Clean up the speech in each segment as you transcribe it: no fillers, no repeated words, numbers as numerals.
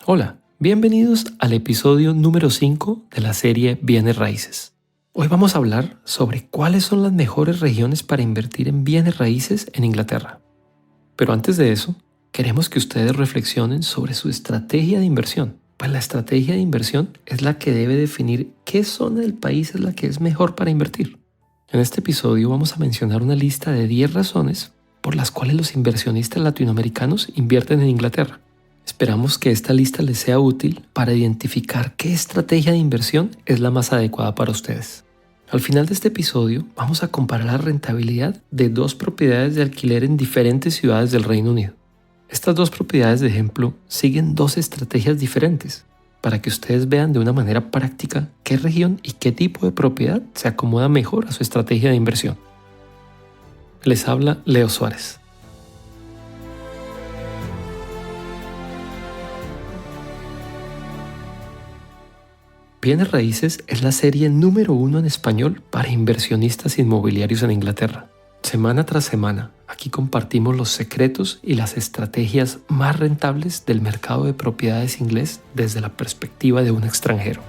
Hola, bienvenidos al episodio número 5 de la serie Bienes Raíces. Hoy vamos a hablar sobre cuáles son las mejores regiones para invertir en bienes raíces en Inglaterra. Pero antes de eso, queremos que ustedes reflexionen sobre su estrategia de inversión. Pues la estrategia de inversión es la que debe definir qué zona del país es la que es mejor para invertir. En este episodio vamos a mencionar una lista de 10 razones por las cuales los inversionistas latinoamericanos invierten en Inglaterra. Esperamos que esta lista les sea útil para identificar qué estrategia de inversión es la más adecuada para ustedes. Al final de este episodio vamos a comparar la rentabilidad de dos propiedades de alquiler en diferentes ciudades del Reino Unido. Estas dos propiedades de ejemplo siguen dos estrategias diferentes para que ustedes vean de una manera práctica qué región y qué tipo de propiedad se acomoda mejor a su estrategia de inversión. Les habla Leo Suárez. Bienes Raíces es la serie número 1 en español para inversionistas inmobiliarios en Inglaterra. Semana tras semana, aquí compartimos los secretos y las estrategias más rentables del mercado de propiedades inglés desde la perspectiva de un extranjero.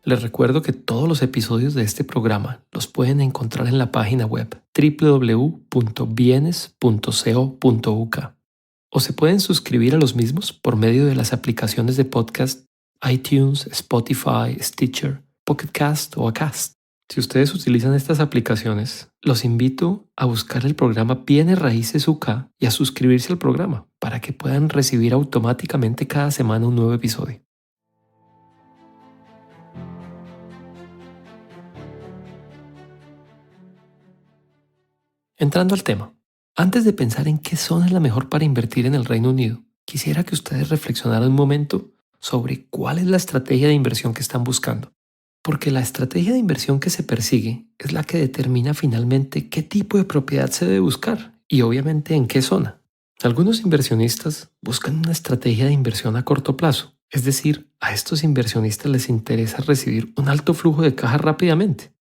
Les recuerdo que todos los episodios de este programa los pueden encontrar en la página web www.bienes.co.uk. O se pueden suscribir a los mismos por medio de las aplicaciones de podcast iTunes, Spotify, Stitcher, Pocket Cast o Acast. Si ustedes utilizan estas aplicaciones, los invito a buscar el programa Bienes Raíces UK y a suscribirse al programa para que puedan recibir automáticamente cada semana un nuevo episodio. Entrando al tema. Antes de pensar en qué zona es la mejor para invertir en el Reino Unido, quisiera que ustedes reflexionaran un momento sobre cuál es la estrategia de inversión que están buscando. Porque la estrategia de inversión que se persigue es la que determina finalmente qué tipo de propiedad se debe buscar y obviamente en qué zona. Algunos inversionistas buscan una estrategia de inversión a corto plazo, es decir, a estos inversionistas les interesa recibir un alto flujo de caja rápidamente.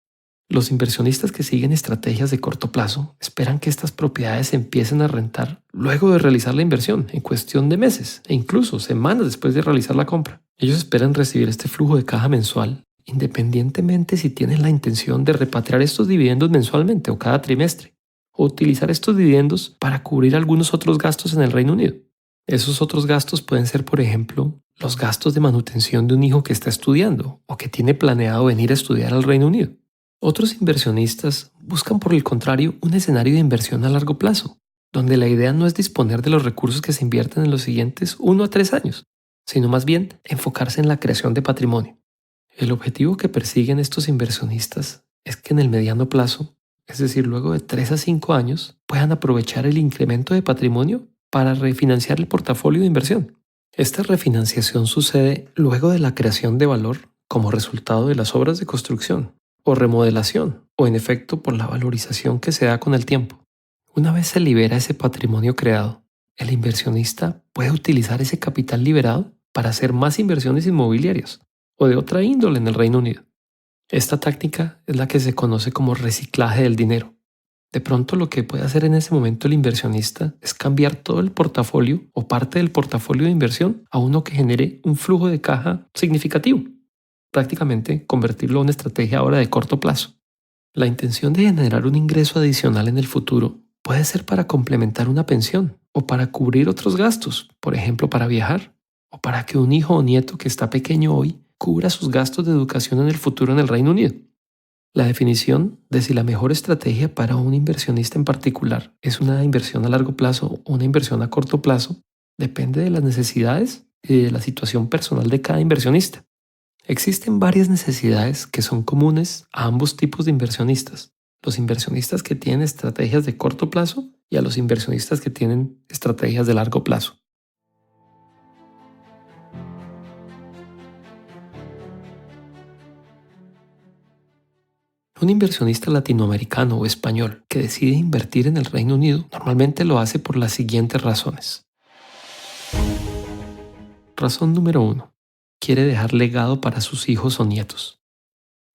Los inversionistas que siguen estrategias de corto plazo esperan que estas propiedades empiecen a rentar luego de realizar la inversión en cuestión de meses e incluso semanas después de realizar la compra. Ellos esperan recibir este flujo de caja mensual independientemente si tienen la intención de repatriar estos dividendos mensualmente o cada trimestre o utilizar estos dividendos para cubrir algunos otros gastos en el Reino Unido. Esos otros gastos pueden ser, por ejemplo, los gastos de manutención de un hijo que está estudiando o que tiene planeado venir a estudiar al Reino Unido. Otros inversionistas buscan, por el contrario, un escenario de inversión a largo plazo, donde la idea no es disponer de los recursos que se invierten en los siguientes 1 a 3 años, sino más bien enfocarse en la creación de patrimonio. El objetivo que persiguen estos inversionistas es que en el mediano plazo, es decir, luego de 3 a 5 años, puedan aprovechar el incremento de patrimonio para refinanciar el portafolio de inversión. Esta refinanciación sucede luego de la creación de valor como resultado de las obras de construcción o remodelación, o en efecto por la valorización que se da con el tiempo. Una vez se libera ese patrimonio creado, el inversionista puede utilizar ese capital liberado para hacer más inversiones inmobiliarias o de otra índole en el Reino Unido. Esta táctica es la que se conoce como reciclaje del dinero. De pronto lo que puede hacer en ese momento el inversionista es cambiar todo el portafolio o parte del portafolio de inversión a uno que genere un flujo de caja significativo. Prácticamente convertirlo en una estrategia ahora de corto plazo. La intención de generar un ingreso adicional en el futuro puede ser para complementar una pensión o para cubrir otros gastos, por ejemplo para viajar, o para que un hijo o nieto que está pequeño hoy cubra sus gastos de educación en el futuro en el Reino Unido. La definición de si la mejor estrategia para un inversionista en particular es una inversión a largo plazo o una inversión a corto plazo depende de las necesidades y de la situación personal de cada inversionista. Existen varias necesidades que son comunes a ambos tipos de inversionistas. Los inversionistas que tienen estrategias de corto plazo y a los inversionistas que tienen estrategias de largo plazo. Un inversionista latinoamericano o español que decide invertir en el Reino Unido normalmente lo hace por las siguientes razones. Razón número 1. Quiere dejar legado para sus hijos o nietos.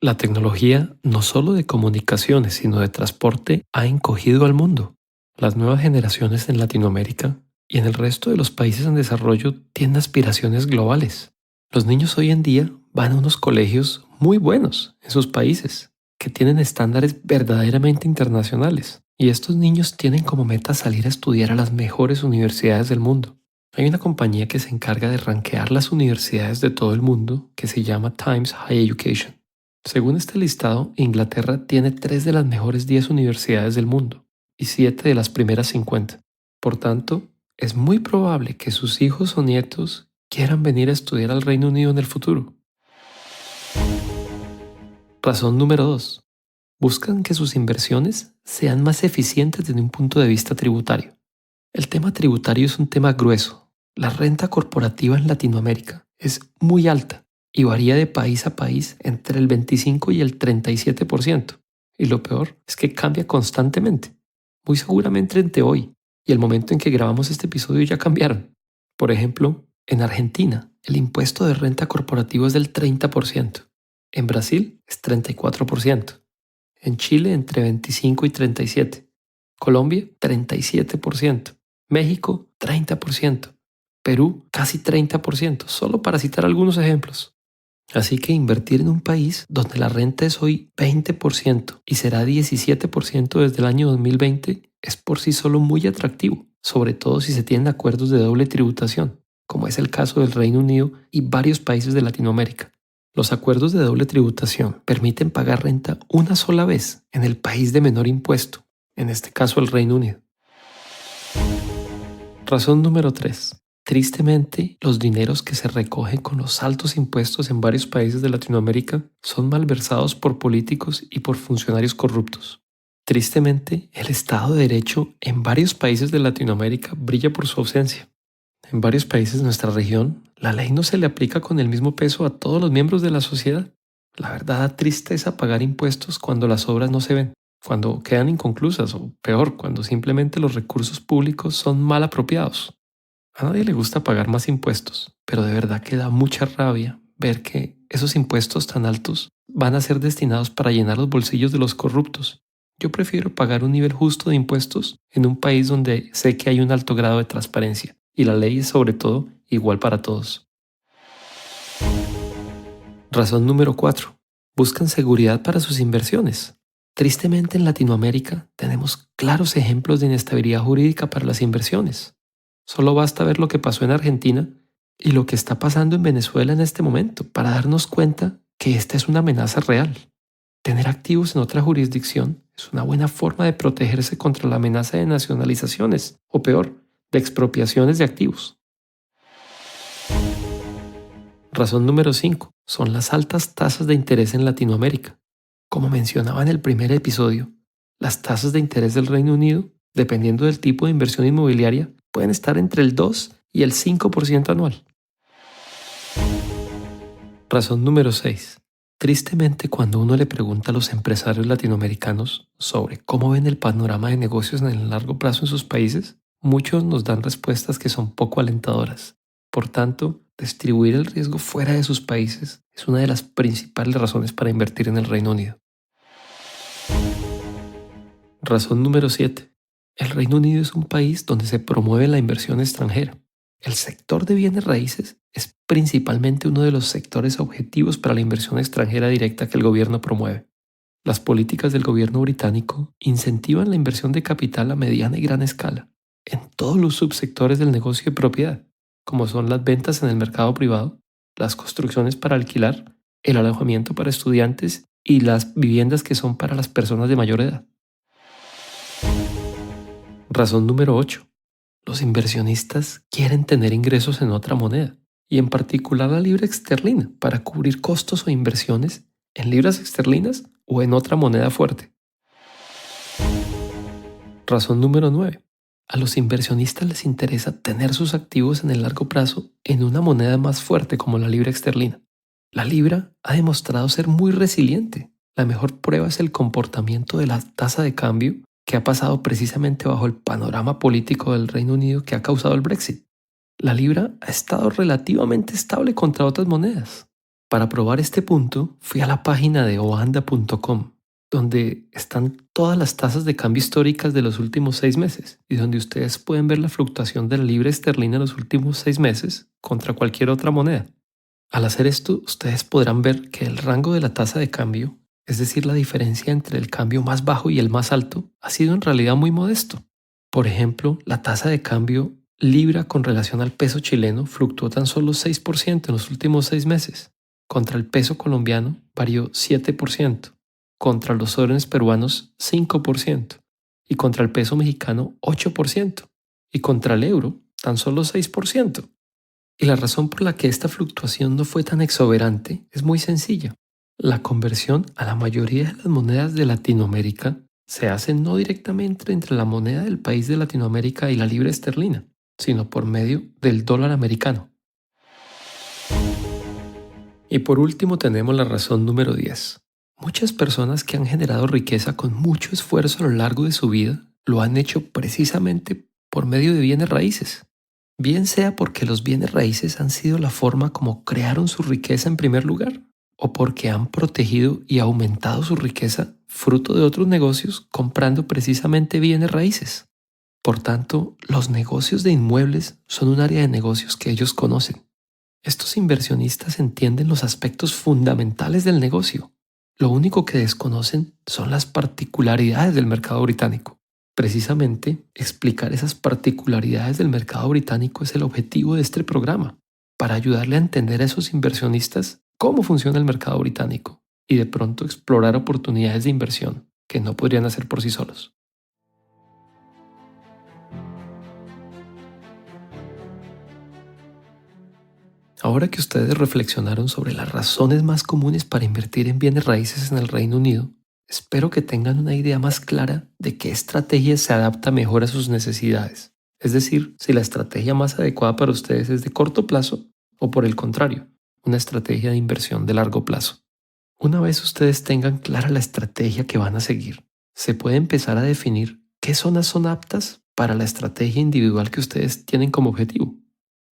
La tecnología, no solo de comunicaciones, sino de transporte, ha encogido al mundo. Las nuevas generaciones en Latinoamérica y en el resto de los países en desarrollo tienen aspiraciones globales. Los niños hoy en día van a unos colegios muy buenos en sus países, que tienen estándares verdaderamente internacionales. Y estos niños tienen como meta salir a estudiar a las mejores universidades del mundo. Hay una compañía que se encarga de rankear las universidades de todo el mundo que se llama Times Higher Education. Según este listado, Inglaterra tiene 3 de las mejores 10 universidades del mundo y 7 de las primeras 50. Por tanto, es muy probable que sus hijos o nietos quieran venir a estudiar al Reino Unido en el futuro. Razón número 2. Buscan que sus inversiones sean más eficientes desde un punto de vista tributario. El tema tributario es un tema grueso. La renta corporativa en Latinoamérica es muy alta y varía de país a país entre el 25 y el 37%. Y lo peor es que cambia constantemente. Muy seguramente entre hoy y el momento en que grabamos este episodio ya cambiaron. Por ejemplo, en Argentina, el impuesto de renta corporativo es del 30%. En Brasil es 34%. En Chile entre 25 y 37%. Colombia 37%. México 30%. Perú casi 30%, solo para citar algunos ejemplos. Así que invertir en un país donde la renta es hoy 20% y será 17% desde el año 2020 es por sí solo muy atractivo, sobre todo si se tienen acuerdos de doble tributación, como es el caso del Reino Unido y varios países de Latinoamérica. Los acuerdos de doble tributación permiten pagar renta una sola vez en el país de menor impuesto, en este caso el Reino Unido. Razón número 3. Tristemente, los dineros que se recogen con los altos impuestos en varios países de Latinoamérica son malversados por políticos y por funcionarios corruptos. Tristemente, el Estado de Derecho en varios países de Latinoamérica brilla por su ausencia. En varios países de nuestra región, la ley no se le aplica con el mismo peso a todos los miembros de la sociedad. La verdad da tristeza pagar impuestos cuando las obras no se ven, cuando quedan inconclusas o peor, cuando simplemente los recursos públicos son mal apropiados. A nadie le gusta pagar más impuestos, pero de verdad que da mucha rabia ver que esos impuestos tan altos van a ser destinados para llenar los bolsillos de los corruptos. Yo prefiero pagar un nivel justo de impuestos en un país donde sé que hay un alto grado de transparencia y la ley es sobre todo igual para todos. Razón número 4. Buscan seguridad para sus inversiones. Tristemente en Latinoamérica tenemos claros ejemplos de inestabilidad jurídica para las inversiones. Solo basta ver lo que pasó en Argentina y lo que está pasando en Venezuela en este momento para darnos cuenta que esta es una amenaza real. Tener activos en otra jurisdicción es una buena forma de protegerse contra la amenaza de nacionalizaciones o peor, de expropiaciones de activos. Razón número 5. Son las altas tasas de interés en Latinoamérica. Como mencionaba en el primer episodio, las tasas de interés del Reino Unido, dependiendo del tipo de inversión inmobiliaria, pueden estar entre el 2 y el 5% anual. Razón número 6. Tristemente, cuando uno le pregunta a los empresarios latinoamericanos sobre cómo ven el panorama de negocios en el largo plazo en sus países, muchos nos dan respuestas que son poco alentadoras. Por tanto, distribuir el riesgo fuera de sus países es una de las principales razones para invertir en el Reino Unido. Razón número 7. El Reino Unido es un país donde se promueve la inversión extranjera. El sector de bienes raíces es principalmente uno de los sectores objetivos para la inversión extranjera directa que el gobierno promueve. Las políticas del gobierno británico incentivan la inversión de capital a mediana y gran escala en todos los subsectores del negocio de propiedad, como son las ventas en el mercado privado, las construcciones para alquilar, el alojamiento para estudiantes y las viviendas que son para las personas de mayor edad. Razón número 8. Los inversionistas quieren tener ingresos en otra moneda, y en particular la libra esterlina, para cubrir costos o inversiones en libras esterlinas o en otra moneda fuerte. Razón número 9. A los inversionistas les interesa tener sus activos en el largo plazo en una moneda más fuerte como la libra esterlina. La libra ha demostrado ser muy resiliente. La mejor prueba es el comportamiento de la tasa de cambio que ha pasado precisamente bajo el panorama político del Reino Unido que ha causado el Brexit. La libra ha estado relativamente estable contra otras monedas. Para probar este punto, fui a la página de oanda.com donde están todas las tasas de cambio históricas de los últimos 6 meses y donde ustedes pueden ver la fluctuación de la libra esterlina en los últimos 6 meses contra cualquier otra moneda. Al hacer esto, ustedes podrán ver que el rango de la tasa de cambio, es decir, la diferencia entre el cambio más bajo y el más alto, ha sido en realidad muy modesto. Por ejemplo, la tasa de cambio libra con relación al peso chileno fluctuó tan solo 6% en los últimos 6 meses. Contra el peso colombiano varió 7%, contra los soles peruanos 5% y contra el peso mexicano 8% y contra el euro tan solo 6%. Y la razón por la que esta fluctuación no fue tan exuberante es muy sencilla. La conversión a la mayoría de las monedas de Latinoamérica se hace no directamente entre la moneda del país de Latinoamérica y la libra esterlina, sino por medio del dólar americano. Y por último tenemos la razón número 10. Muchas personas que han generado riqueza con mucho esfuerzo a lo largo de su vida lo han hecho precisamente por medio de bienes raíces. Bien sea porque los bienes raíces han sido la forma como crearon su riqueza en primer lugar, o porque han protegido y aumentado su riqueza fruto de otros negocios comprando precisamente bienes raíces. Por tanto, los negocios de inmuebles son un área de negocios que ellos conocen. Estos inversionistas entienden los aspectos fundamentales del negocio. Lo único que desconocen son las particularidades del mercado británico. Precisamente, explicar esas particularidades del mercado británico es el objetivo de este programa, para ayudarle a entender a esos inversionistas cómo funciona el mercado británico y de pronto explorar oportunidades de inversión que no podrían hacer por sí solos. Ahora que ustedes reflexionaron sobre las razones más comunes para invertir en bienes raíces en el Reino Unido, espero que tengan una idea más clara de qué estrategia se adapta mejor a sus necesidades. Es decir, si la estrategia más adecuada para ustedes es de corto plazo o por el contrario, una estrategia de inversión de largo plazo. Una vez ustedes tengan clara la estrategia que van a seguir, se puede empezar a definir qué zonas son aptas para la estrategia individual que ustedes tienen como objetivo.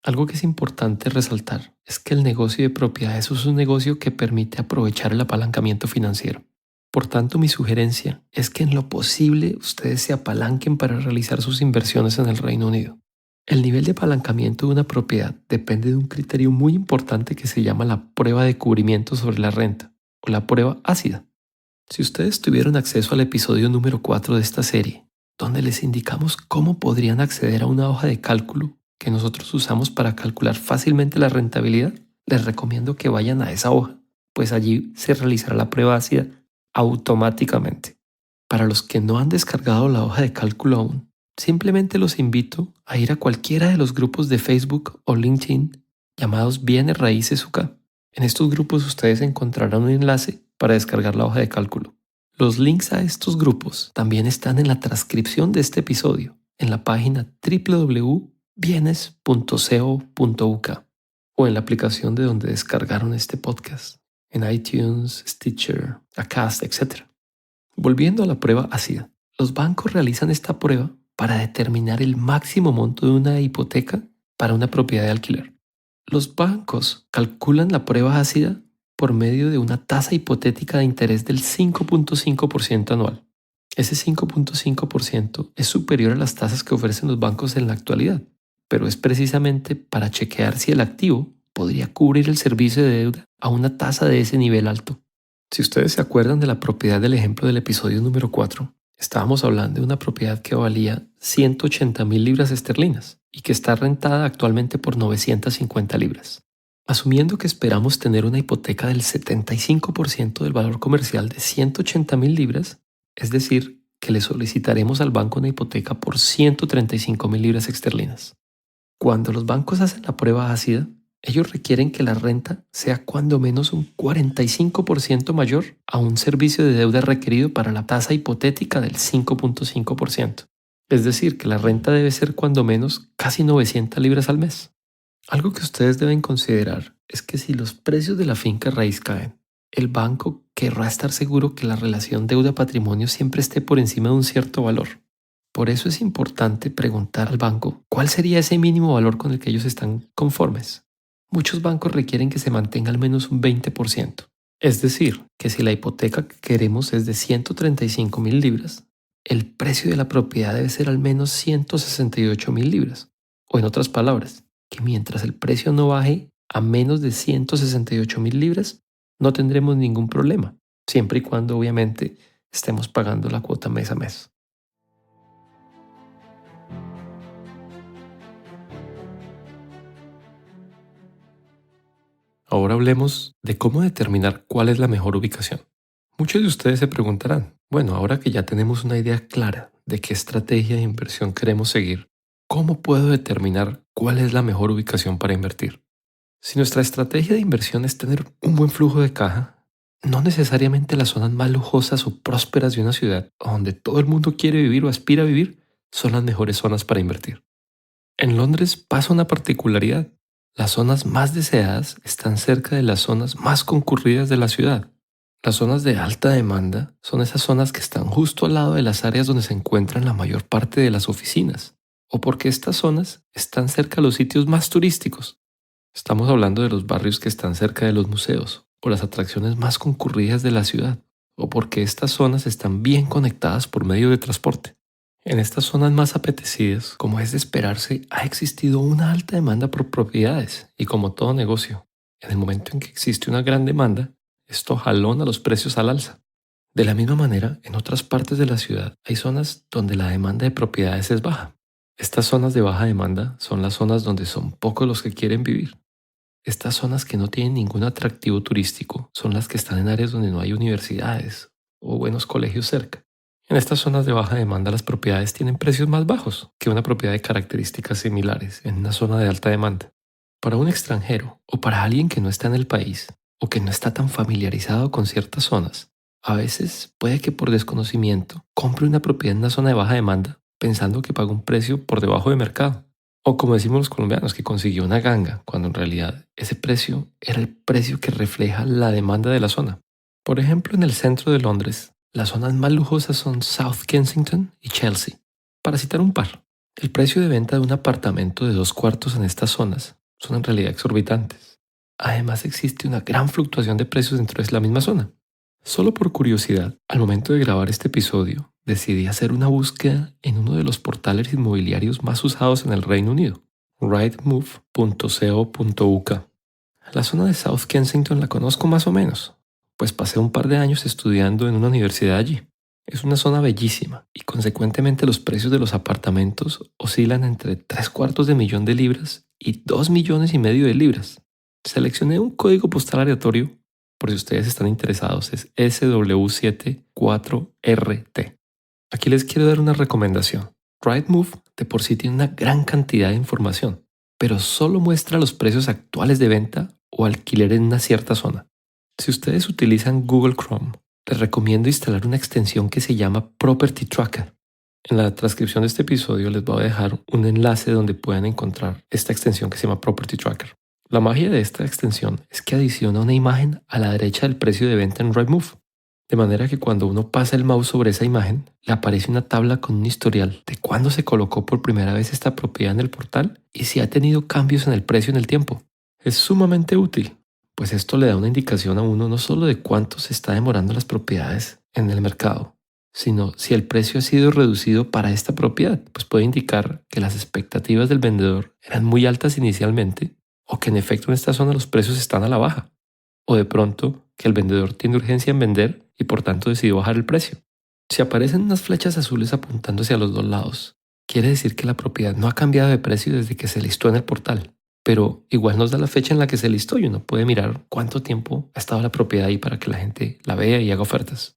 Algo que es importante resaltar es que el negocio de propiedades es un negocio que permite aprovechar el apalancamiento financiero. Por tanto, mi sugerencia es que en lo posible ustedes se apalanquen para realizar sus inversiones en el Reino Unido. El nivel de apalancamiento de una propiedad depende de un criterio muy importante que se llama la prueba de cubrimiento sobre la renta, o la prueba ácida. Si ustedes tuvieron acceso al episodio número 4 de esta serie, donde les indicamos cómo podrían acceder a una hoja de cálculo que nosotros usamos para calcular fácilmente la rentabilidad, les recomiendo que vayan a esa hoja, pues allí se realizará la prueba ácida automáticamente. Para los que no han descargado la hoja de cálculo aún, simplemente los invito a ir a cualquiera de los grupos de Facebook o LinkedIn llamados Bienes Raíces UK. En estos grupos ustedes encontrarán un enlace para descargar la hoja de cálculo. Los links a estos grupos también están en la transcripción de este episodio, en la página www.bienes.co.uk o en la aplicación de donde descargaron este podcast, en iTunes, Stitcher, Acast, etc. Volviendo a la prueba ácida, los bancos realizan esta prueba para determinar el máximo monto de una hipoteca para una propiedad de alquiler. Los bancos calculan la prueba ácida por medio de una tasa hipotética de interés del 5.5% anual. Ese 5.5% es superior a las tasas que ofrecen los bancos en la actualidad, pero es precisamente para chequear si el activo podría cubrir el servicio de deuda a una tasa de ese nivel alto. Si ustedes se acuerdan de la propiedad del ejemplo del episodio número 4, estábamos hablando de una propiedad que valía 180.000 libras esterlinas y que está rentada actualmente por 950 libras. Asumiendo que esperamos tener una hipoteca del 75% del valor comercial de 180.000 libras, es decir, que le solicitaremos al banco una hipoteca por 135.000 libras esterlinas. Cuando los bancos hacen la prueba ácida, ellos requieren que la renta sea cuando menos un 45% mayor a un servicio de deuda requerido para la tasa hipotética del 5.5%. Es decir, que la renta debe ser cuando menos casi 900 libras al mes. Algo que ustedes deben considerar es que si los precios de la finca raíz caen, el banco querrá estar seguro que la relación deuda-patrimonio siempre esté por encima de un cierto valor. Por eso es importante preguntar al banco cuál sería ese mínimo valor con el que ellos están conformes. Muchos bancos requieren que se mantenga al menos un 20%. Es decir, que si la hipoteca que queremos es de 135.000 libras, el precio de la propiedad debe ser al menos 168.000 libras. O en otras palabras, que mientras el precio no baje a menos de 168.000 libras, no tendremos ningún problema, siempre y cuando obviamente estemos pagando la cuota mes a mes. Ahora hablemos de cómo determinar cuál es la mejor ubicación. Muchos de ustedes se preguntarán, bueno, ahora que ya tenemos una idea clara de qué estrategia de inversión queremos seguir, ¿cómo puedo determinar cuál es la mejor ubicación para invertir? Si nuestra estrategia de inversión es tener un buen flujo de caja, no necesariamente las zonas más lujosas o prósperas de una ciudad, o donde todo el mundo quiere vivir o aspira a vivir, son las mejores zonas para invertir. En Londres pasa una particularidad. Las zonas más deseadas están cerca de las zonas más concurridas de la ciudad. Las zonas de alta demanda son esas zonas que están justo al lado de las áreas donde se encuentran la mayor parte de las oficinas, o porque estas zonas están cerca de los sitios más turísticos. Estamos hablando de los barrios que están cerca de los museos o las atracciones más concurridas de la ciudad, o porque estas zonas están bien conectadas por medio de transporte. En estas zonas más apetecidas, como es de esperarse, ha existido una alta demanda por propiedades y como todo negocio, en el momento en que existe una gran demanda, esto jalona los precios al alza. De la misma manera, en otras partes de la ciudad hay zonas donde la demanda de propiedades es baja. Estas zonas de baja demanda son las zonas donde son pocos los que quieren vivir. Estas zonas que no tienen ningún atractivo turístico son las que están en áreas donde no hay universidades o buenos colegios cerca. En estas zonas de baja demanda las propiedades tienen precios más bajos que una propiedad de características similares en una zona de alta demanda. Para un extranjero o para alguien que no está en el país o que no está tan familiarizado con ciertas zonas, a veces puede que por desconocimiento compre una propiedad en una zona de baja demanda pensando que paga un precio por debajo de mercado. O como decimos los colombianos, que consiguió una ganga, cuando en realidad ese precio era el precio que refleja la demanda de la zona. Por ejemplo, en el centro de Londres, las zonas más lujosas son South Kensington y Chelsea. Para citar un par, el precio de venta de un apartamento de 2 cuartos en estas zonas son en realidad exorbitantes. Además existe una gran fluctuación de precios dentro de la misma zona. Solo por curiosidad, al momento de grabar este episodio, decidí hacer una búsqueda en uno de los portales inmobiliarios más usados en el Reino Unido, rightmove.co.uk. La zona de South Kensington la conozco más o menos, pues pasé un par de años estudiando en una universidad allí. Es una zona bellísima y consecuentemente los precios de los apartamentos oscilan entre 3/4 de millón de libras y 2,5 millones de libras. Seleccioné un código postal aleatorio, por si ustedes están interesados, es SW74RT. Aquí les quiero dar una recomendación. Rightmove de por sí tiene una gran cantidad de información, pero solo muestra los precios actuales de venta o alquiler en una cierta zona. Si ustedes utilizan Google Chrome, les recomiendo instalar una extensión que se llama Property Tracker. En la transcripción de este episodio les voy a dejar un enlace donde puedan encontrar esta extensión que se llama Property Tracker. La magia de esta extensión es que adiciona una imagen a la derecha del precio de venta en Rightmove, de manera que cuando uno pasa el mouse sobre esa imagen, le aparece una tabla con un historial de cuándo se colocó por primera vez esta propiedad en el portal y si ha tenido cambios en el precio en el tiempo. Es sumamente útil, pues esto le da una indicación a uno no solo de cuánto se está demorando las propiedades en el mercado, sino si el precio ha sido reducido para esta propiedad, pues puede indicar que las expectativas del vendedor eran muy altas inicialmente o que en efecto en esta zona los precios están a la baja, o de pronto que el vendedor tiene urgencia en vender y por tanto decidió bajar el precio. Si aparecen unas flechas azules apuntándose a los dos lados, quiere decir que la propiedad no ha cambiado de precio desde que se listó en el portal, pero igual nos da la fecha en la que se listó y uno puede mirar cuánto tiempo ha estado la propiedad ahí para que la gente la vea y haga ofertas.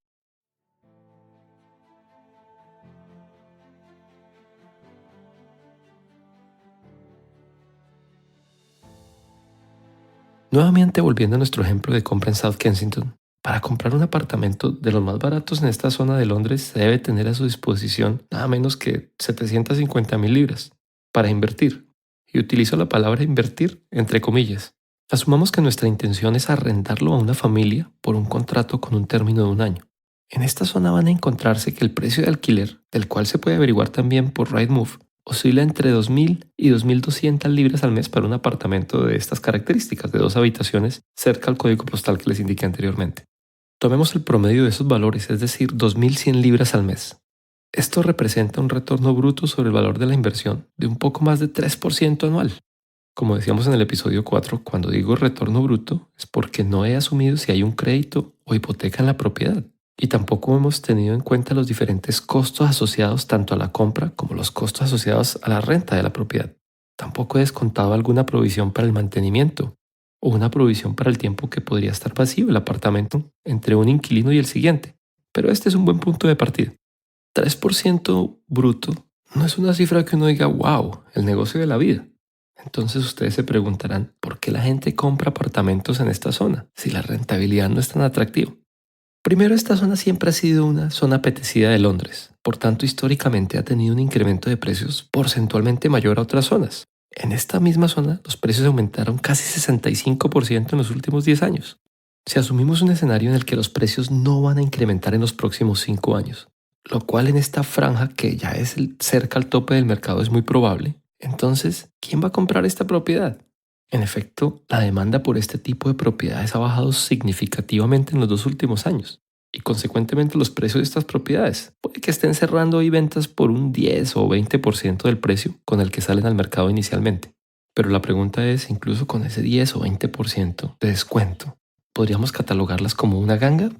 Nuevamente volviendo a nuestro ejemplo de compra en South Kensington, para comprar un apartamento de los más baratos en esta zona de Londres se debe tener a su disposición nada menos que 750.000 libras para invertir. Y utilizo la palabra invertir entre comillas. Asumamos que nuestra intención es arrendarlo a una familia por un contrato con un término de un año. En esta zona van a encontrarse que el precio de alquiler, del cual se puede averiguar también por Rightmove, oscila entre 2.000 y 2.200 libras al mes para un apartamento de estas características, de 2 habitaciones, cerca al código postal que les indiqué anteriormente. Tomemos el promedio de esos valores, es decir, 2.100 libras al mes. Esto representa un retorno bruto sobre el valor de la inversión de un poco más de 3% anual. Como decíamos en el episodio 4, cuando digo retorno bruto es porque no he asumido si hay un crédito o hipoteca en la propiedad. Y tampoco hemos tenido en cuenta los diferentes costos asociados tanto a la compra como los costos asociados a la renta de la propiedad. Tampoco he descontado alguna provisión para el mantenimiento o una provisión para el tiempo que podría estar vacío el apartamento entre un inquilino y el siguiente. Pero este es un buen punto de partida. 3% bruto no es una cifra que uno diga, wow, el negocio de la vida. Entonces ustedes se preguntarán, ¿por qué la gente compra apartamentos en esta zona si la rentabilidad no es tan atractiva? Primero, esta zona siempre ha sido una zona apetecida de Londres, por tanto históricamente ha tenido un incremento de precios porcentualmente mayor a otras zonas. En esta misma zona, los precios aumentaron casi 65% en los últimos 10 años. Si asumimos un escenario en el que los precios no van a incrementar en los próximos 5 años, lo cual en esta franja que ya es cerca al tope del mercado es muy probable, entonces, ¿quién va a comprar esta propiedad? En efecto, la demanda por este tipo de propiedades ha bajado significativamente en los 2 últimos años y consecuentemente los precios de estas propiedades puede que estén cerrando hoy ventas por un 10 o 20% del precio con el que salen al mercado inicialmente. Pero la pregunta es, incluso con ese 10 o 20% de descuento, ¿podríamos catalogarlas como una ganga?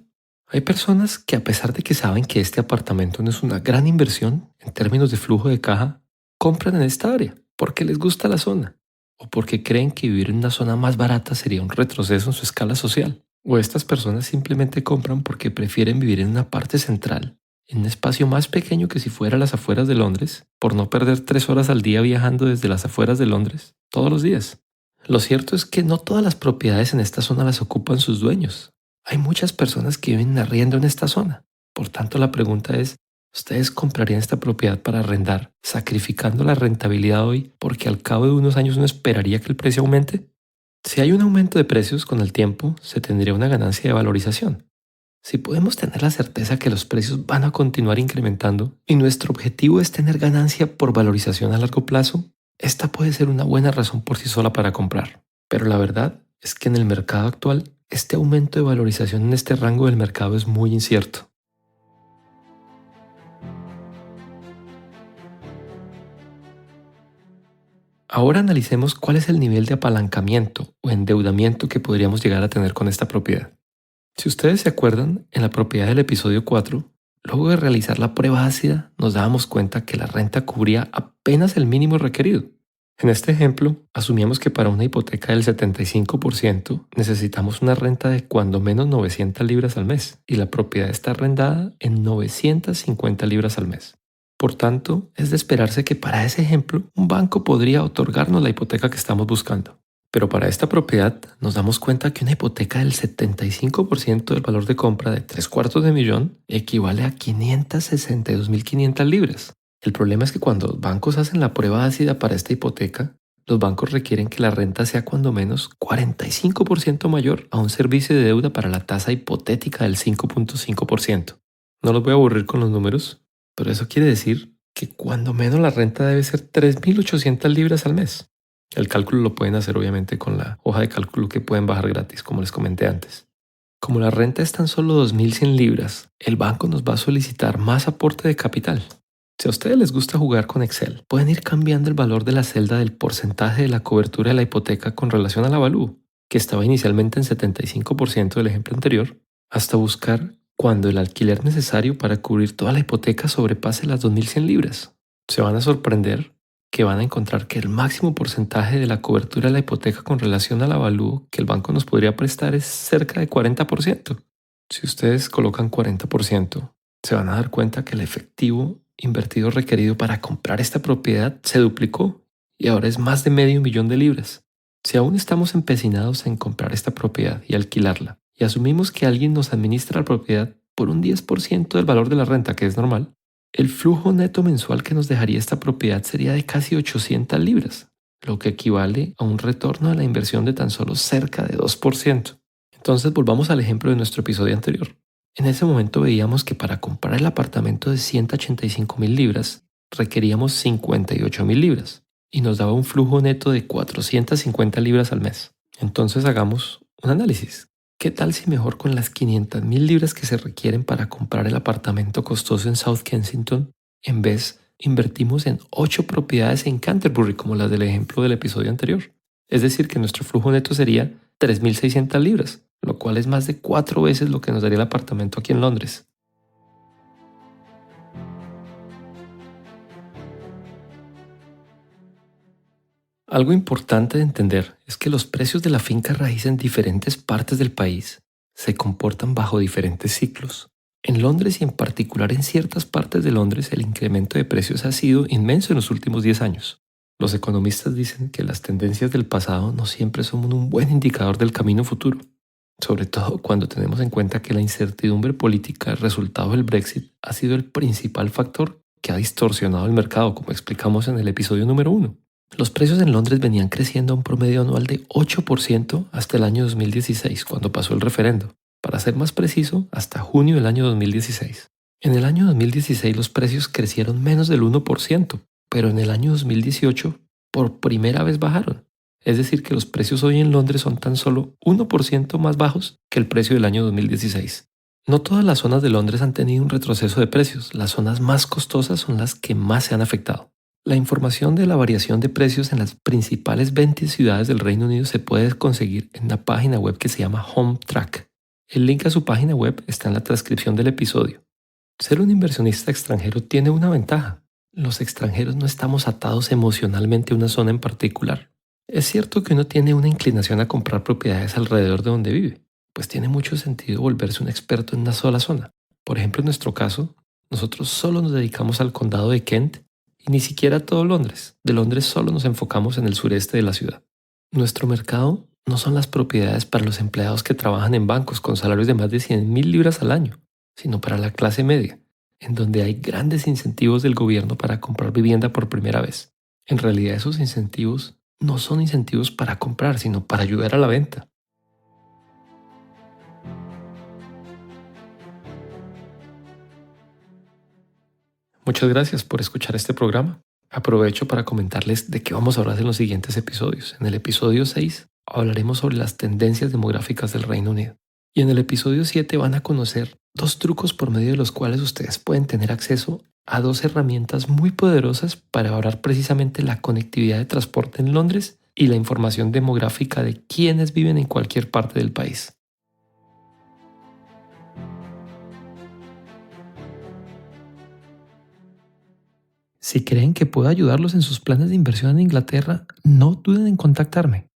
Hay personas que a pesar de que saben que este apartamento no es una gran inversión en términos de flujo de caja, compran en esta área porque les gusta la zona o porque creen que vivir en una zona más barata sería un retroceso en su escala social. O estas personas simplemente compran porque prefieren vivir en una parte central, en un espacio más pequeño que si fuera a las afueras de Londres, por no perder 3 horas al día viajando desde las afueras de Londres todos los días. Lo cierto es que no todas las propiedades en esta zona las ocupan sus dueños. Hay muchas personas que viven arriendo en esta zona. Por tanto, la pregunta es, ¿ustedes comprarían esta propiedad para arrendar, sacrificando la rentabilidad hoy porque al cabo de unos años uno esperaría que el precio aumente? Si hay un aumento de precios con el tiempo, se tendría una ganancia de valorización. Si podemos tener la certeza que los precios van a continuar incrementando y nuestro objetivo es tener ganancia por valorización a largo plazo, esta puede ser una buena razón por sí sola para comprar. Pero la verdad es que en el mercado actual, este aumento de valorización en este rango del mercado es muy incierto. Ahora analicemos cuál es el nivel de apalancamiento o endeudamiento que podríamos llegar a tener con esta propiedad. Si ustedes se acuerdan, en la propiedad del episodio 4, luego de realizar la prueba ácida, nos dábamos cuenta que la renta cubría apenas el mínimo requerido. En este ejemplo, asumíamos que para una hipoteca del 75% necesitamos una renta de cuando menos 900 libras al mes y la propiedad está arrendada en 950 libras al mes. Por tanto, es de esperarse que para ese ejemplo un banco podría otorgarnos la hipoteca que estamos buscando. Pero para esta propiedad nos damos cuenta que una hipoteca del 75% del valor de compra de 3/4 de millón equivale a 562.500 libras. El problema es que cuando los bancos hacen la prueba ácida para esta hipoteca, los bancos requieren que la renta sea cuando menos 45% mayor a un servicio de deuda para la tasa hipotética del 5.5%. No los voy a aburrir con los números, pero eso quiere decir que cuando menos la renta debe ser 3.800 libras al mes. El cálculo lo pueden hacer obviamente con la hoja de cálculo que pueden bajar gratis, como les comenté antes. Como la renta es tan solo 2.100 libras, el banco nos va a solicitar más aporte de capital. Si a ustedes les gusta jugar con Excel, pueden ir cambiando el valor de la celda del porcentaje de la cobertura de la hipoteca con relación al avalúo, que estaba inicialmente en 75% del ejemplo anterior, hasta buscar cuando el alquiler necesario para cubrir toda la hipoteca sobrepase las 2.100 libras. Se van a sorprender que van a encontrar que el máximo porcentaje de la cobertura de la hipoteca con relación al avalúo que el banco nos podría prestar es cerca de 40%. Si ustedes colocan 40%, se van a dar cuenta que el efectivo invertido requerido para comprar esta propiedad se duplicó y ahora es más de medio millón de libras. Si aún estamos empecinados en comprar esta propiedad y alquilarla y asumimos que alguien nos administra la propiedad por un 10% del valor de la renta, que es normal, el flujo neto mensual que nos dejaría esta propiedad sería de casi 800 libras, lo que equivale a un retorno de la inversión de tan solo cerca de 2%. Entonces volvamos al ejemplo de nuestro episodio anterior. En ese momento veíamos que para comprar el apartamento de 185.000 libras requeríamos 58.000 libras y nos daba un flujo neto de 450 libras al mes. Entonces hagamos un análisis. ¿Qué tal si mejor con las 500.000 libras que se requieren para comprar el apartamento costoso en South Kensington, en vez invertimos en 8 propiedades en Canterbury como las del ejemplo del episodio anterior? Es decir, que nuestro flujo neto sería 3.600 libras, lo cual es más de 4 veces lo que nos daría el apartamento aquí en Londres. Algo importante de entender es que los precios de la finca raíz en diferentes partes del país se comportan bajo diferentes ciclos. En Londres y en particular en ciertas partes de Londres el incremento de precios ha sido inmenso en los últimos 10 años. Los economistas dicen que las tendencias del pasado no siempre son un buen indicador del camino futuro, sobre todo cuando tenemos en cuenta que la incertidumbre política resultado del Brexit ha sido el principal factor que ha distorsionado el mercado, como explicamos en el episodio número 1. Los precios en Londres venían creciendo a un promedio anual de 8% hasta el año 2016, cuando pasó el referendo. Para ser más preciso, hasta junio del año 2016. En el año 2016 los precios crecieron menos del 1%, pero en el año 2018 por primera vez bajaron. Es decir, que los precios hoy en Londres son tan solo 1% más bajos que el precio del año 2016. No todas las zonas de Londres han tenido un retroceso de precios. Las zonas más costosas son las que más se han afectado. La información de la variación de precios en las principales 20 ciudades del Reino Unido se puede conseguir en una página web que se llama Home Track. El link a su página web está en la transcripción del episodio. Ser un inversionista extranjero tiene una ventaja. Los extranjeros no estamos atados emocionalmente a una zona en particular. Es cierto que uno tiene una inclinación a comprar propiedades alrededor de donde vive, pues tiene mucho sentido volverse un experto en una sola zona. Por ejemplo, en nuestro caso, nosotros solo nos dedicamos al condado de Kent y ni siquiera a todo Londres. De Londres solo nos enfocamos en el sureste de la ciudad. Nuestro mercado no son las propiedades para los empleados que trabajan en bancos con salarios de más de 100.000 libras al año, sino para la clase media, en donde hay grandes incentivos del gobierno para comprar vivienda por primera vez. En realidad esos incentivos no son incentivos para comprar, sino para ayudar a la venta. Muchas gracias por escuchar este programa. Aprovecho para comentarles de qué vamos a hablar en los siguientes episodios. En el episodio 6 hablaremos sobre las tendencias demográficas del Reino Unido. Y en el episodio 7 van a conocer 2 trucos por medio de los cuales ustedes pueden tener acceso a 2 herramientas muy poderosas para evaluar precisamente la conectividad de transporte en Londres y la información demográfica de quienes viven en cualquier parte del país. Si creen que puedo ayudarlos en sus planes de inversión en Inglaterra, no duden en contactarme.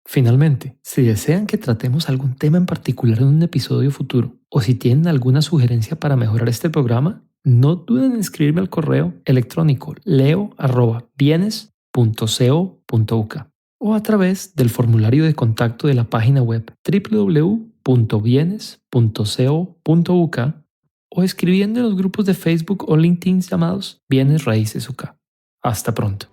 Finalmente, si desean que tratemos algún tema en particular en un episodio futuro o si tienen alguna sugerencia para mejorar este programa, no duden en escribirme al correo electrónico leo@bienes.co.uk o a través del formulario de contacto de la página web www.bienes.co.uk o escribiendo en los grupos de Facebook o LinkedIn llamados Bienes Raíces UK. Hasta pronto.